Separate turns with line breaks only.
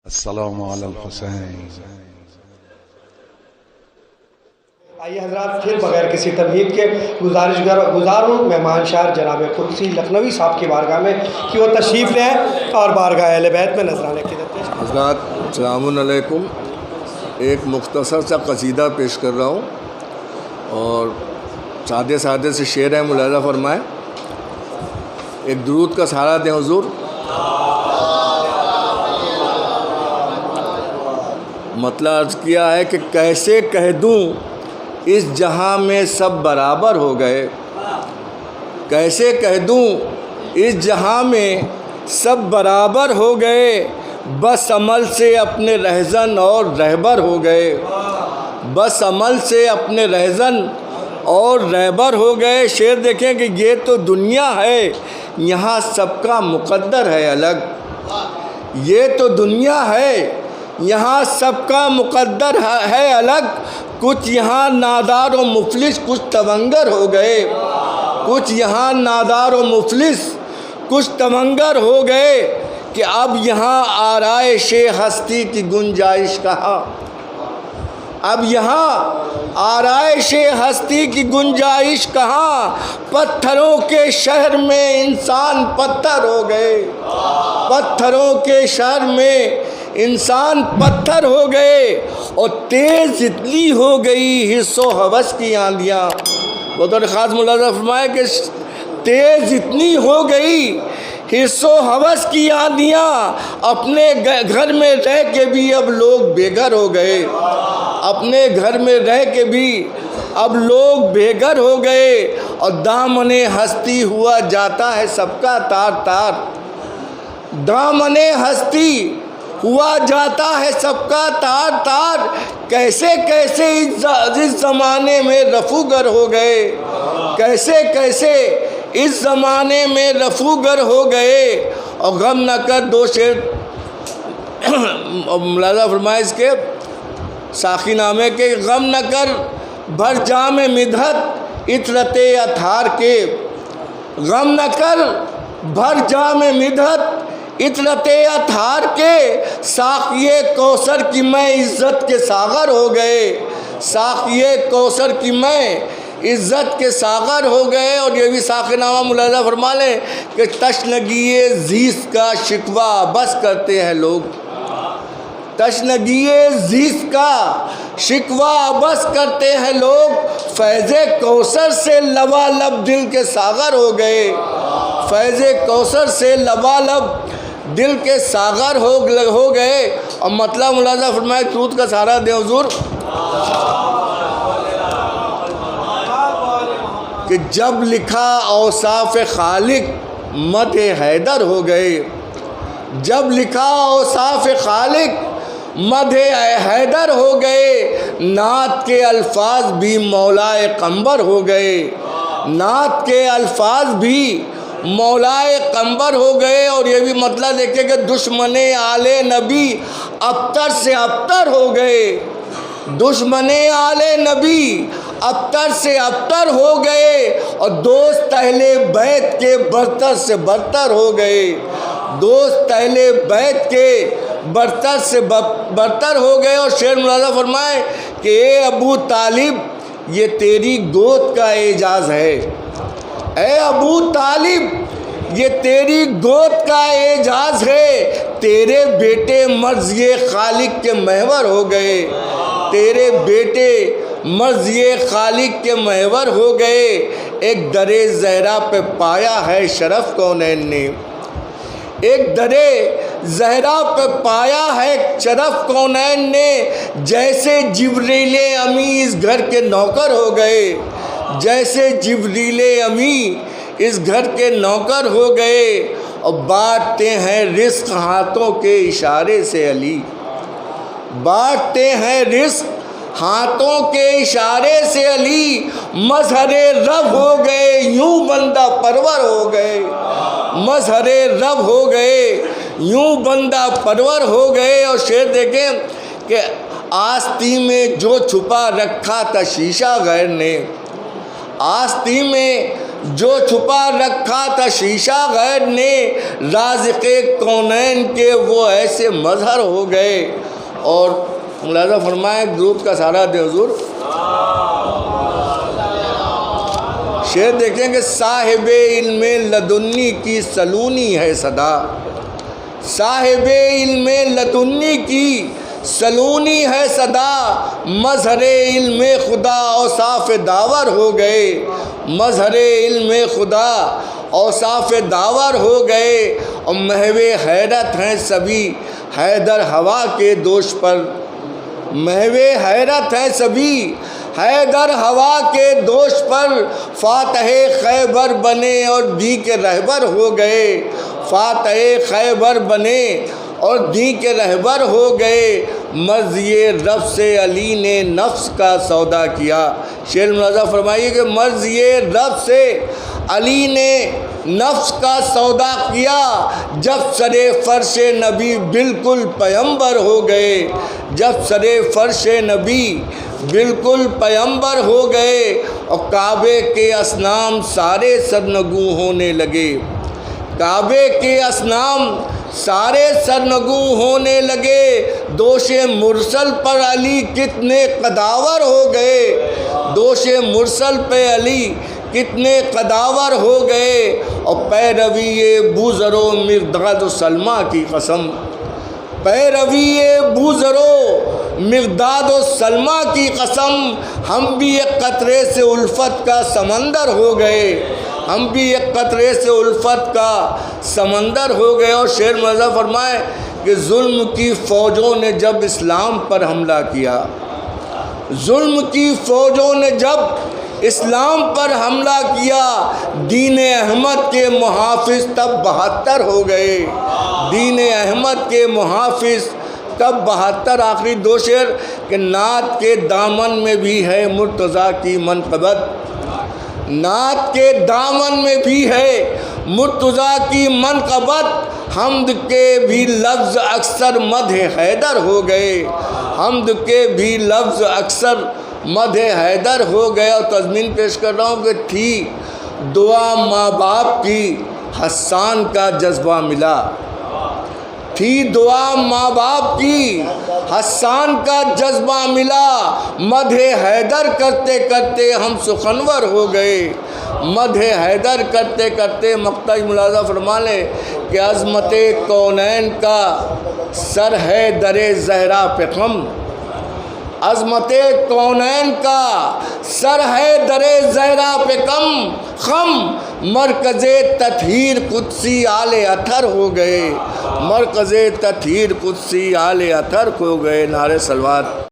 السلام علی الحسین۔
آئیے حضرات، پھر بغیر کسی تمہید کے گزار ہوں مہمان شہر جناب قدسی لکھنوی صاحب کی بارگاہ میں کہ وہ تشریف لیں اور بارگاہ اہل بیت میں نذرانے عقیدت پیش کریں۔
حضرات السلام علیکم۔ ایک مختصر سا قصیدہ پیش کر رہا ہوں اور سادے سادے سے شعر ہے، ملاحظہ فرمائیں۔ ایک درود کا سہارا دیں حضور۔ مطلب عرض کیا ہے کہ کیسے کہہ دوں اس جہاں میں سب برابر ہو گئے، کیسے کہہ دوں اس جہاں میں سب برابر ہو گئے، بس عمل سے اپنے رہزن اور رہبر ہو گئے، بس عمل سے اپنے رہزن اور رہبر ہو گئے۔ شعر دیکھیں کہ یہ تو دنیا ہے، یہاں سب کا مقدر ہے الگ، یہ تو دنیا ہے یہاں سب کا مقدر ہے الگ، کچھ یہاں نادار و مفلس کچھ تونگر ہو گئے، کچھ یہاں نادار و مفلس کچھ تونگر ہو گئے، کہ اب یہاں آرائش ہستی کی گنجائش کہاں، اب یہاں آرائش ہستی کی گنجائش کہاں، پتھروں کے شہر میں انسان پتھر ہو گئے، پتھروں کے شہر میں انسان پتھر ہو گئے، اور تیز اتنی ہو گئی حس و ہوس کی آندیاں۔ بطور خاص ملاحظہ فرمائے کہ تیز اتنی ہو گئی حس و ہوس کی آندیاں، اپنے گھر میں رہ کے بھی اب لوگ بے گھر ہو گئے، اپنے گھر میں رہ کے بھی اب لوگ بے گھر ہو گئے، اور دامن ہستی ہوا جاتا ہے سب کا تار تار، دامن ہستی ہوا جاتا ہے سب کا تار تار، کیسے کیسے اس زمانے میں رفوگر ہو گئے، کیسے کیسے اس زمانے میں رفوگر ہو گئے، اور غم نہ کر دو شعر ملاحظہ فرمائے اس کے ساقی نامے کے، غم نہ کر بھر جام مدحت عطرت اطہار کے، غم نہ کر بھر جام مدحت عطرت اطہار کے، ساقی کوثر کی میں عزت کے ساغر ہو گئے، ساقی کوثر کی میں عزت کے ساغر ہو گئے۔ اور یہ بھی ساقی نامہ ملاحظہ فرما لیں کہ تشنگی زیست کا شکوہ بس کرتے ہیں لوگ، تشنگی زیست کا شکوہ بس کرتے ہیں لوگ، فیض کوثر سے لبالب دل کے ساغر ہو گئے، فیض کوثر سے لبالب دل کے ساغر ہو گئے۔ اور مطلب ملاحظہ فرمائے، درود کا سہارا دیں حضور، کہ جب لکھا اوصاف خالق مدح حیدر ہو گئے، جب لکھا اوصاف خالق مدح حیدر ہو گئے، نعت کے الفاظ بھی مولائے قمبر ہو گئے، نعت کے الفاظ بھی مولائے قمبر ہو گئے۔ اور یہ بھی مطلب دیکھیں کہ دشمن آل نبی ابتر سے ابتر ہو گئے، دشمن آل نبی ابتر سے ابتر ہو گئے، اور دوست اہل بیت کے برتر سے برتر ہو گئے، دوست اہل بیت کے برتر سے برتر ہو گئے۔ اور شعر ملاحظہ فرمائے کہ اے ابو طالب یہ تیری گود کا اعجاز ہے، اے ابو طالب یہ تیری گود کا اعجاز ہے، تیرے بیٹے مرض یہ خالق کے محور ہو گئے، تیرے بیٹے مرض یہ خالق کے محور ہو گئے، ایک در زہرا پہ پایا ہے شرف کونین نے، ایک در زہرا پہ پایا ہے شرف کونین نے، جیسے جبریل امی اس گھر کے نوکر ہو گئے، جیسے جبریل امی اس گھر کے نوکر ہو گئے، اور بانٹتے ہیں رزق ہاتھوں کے اشارے سے علی، بانٹتے ہیں رزق ہاتھوں کے اشارے سے علی، مظہر رب ہو گئے یوں بندہ پرور ہو گئے، مظہر رب ہو گئے یوں بندہ پرور ہو گئے۔ اور شعر دیکھیں کہ آستی میں جو چھپا رکھا تھا شیشہ غیر نے، آستی میں جو چھپا رکھا تھا شیشہ غیر نے رازق کونین کے وہ ایسے مظہر ہو گئے۔ اور ملاحظہ فرمائیں درود کا سارا دے حضور۔ شعر دیکھیں کہ صاحب علم لدنی کی سلونی ہے صدا، صاحب علم لدنی کی سلونی ہے صدا، مظہر علم خدا اوصاف داور ہو گئے، مظہر علم خدا اوصاف داور ہو گئے، اور محو حیرت ہیں سبھی حیدر ہوا کے دوش پر، محو حیرت ہیں سبھی حیدر ہوا کے دوش پر، فاتح خیبر بنے اور دی کے رہبر ہو گئے، فاتح خیبر بنے اور دین کے رہبر ہو گئے، مرضی رب سے علی نے نفس کا سودا کیا۔ شعر ملاحظہ فرمائیے کہ مرضی رب سے علی نے نفس کا سودا کیا، جب سرے فرش نبی بالکل پیمبر ہو گئے، جب سرے فرش نبی بالکل پیمبر ہو گئے، اور کعبے کے اصنام سارے سرنگوں ہونے لگے، کعبے کے اصنام سارے سرنگوں ہونے لگے، دوش مرسل پر علی کتنے قداور ہو گئے، دوش مرسل پہ علی کتنے قداور ہو گئے، اور پیروی بوذر و مقداد و سلمہ کی قسم، پیروی بوذر و مقداد و سلمہ کی قسم، ہم بھی ایک قطرے سے الفت کا سمندر ہو گئے، ہم بھی ایک قطرے سے الفت کا سمندر ہو گئے۔ اور شعر ملاحظہ فرمائے کہ ظلم کی فوجوں نے جب اسلام پر حملہ کیا، ظلم کی فوجوں نے جب اسلام پر حملہ کیا، دین احمد کے محافظ تب 72 ہو گئے، دین احمد کے محافظ تب 72۔ آخری دو شعر کہ نعت کے دامن میں بھی ہے مرتضیٰ کی منقبت، نعت کے دامن میں بھی ہے مرتضیٰ کی منقبت، حمد کے بھی لفظ اکثر مدح حیدر ہو گئے، حمد کے بھی لفظ اکثر مدح حیدر ہو گئے۔ اور تضمین پیش کر رہا ہوں کہ تھی دعا ماں باپ کی حسان کا جذبہ ملا، تھی دعا ماں باپ کی حسان کا جذبہ ملا، مدح حیدر کرتے کرتے ہم سخنور ہو گئے، مدح حیدر کرتے کرتے۔ مقطع ملاحظہ فرما لیں کہ عظمت کونین کا سر ہے در زہرا پہ خم، عظمت کونین کا سر ہے در زہرا پہ خم، مرکز تطہیر قدسی آل اطہر ہو گئے، مرکز تطہیر قدسی آل اطہر ہو گئے۔ نعرہ صلوات۔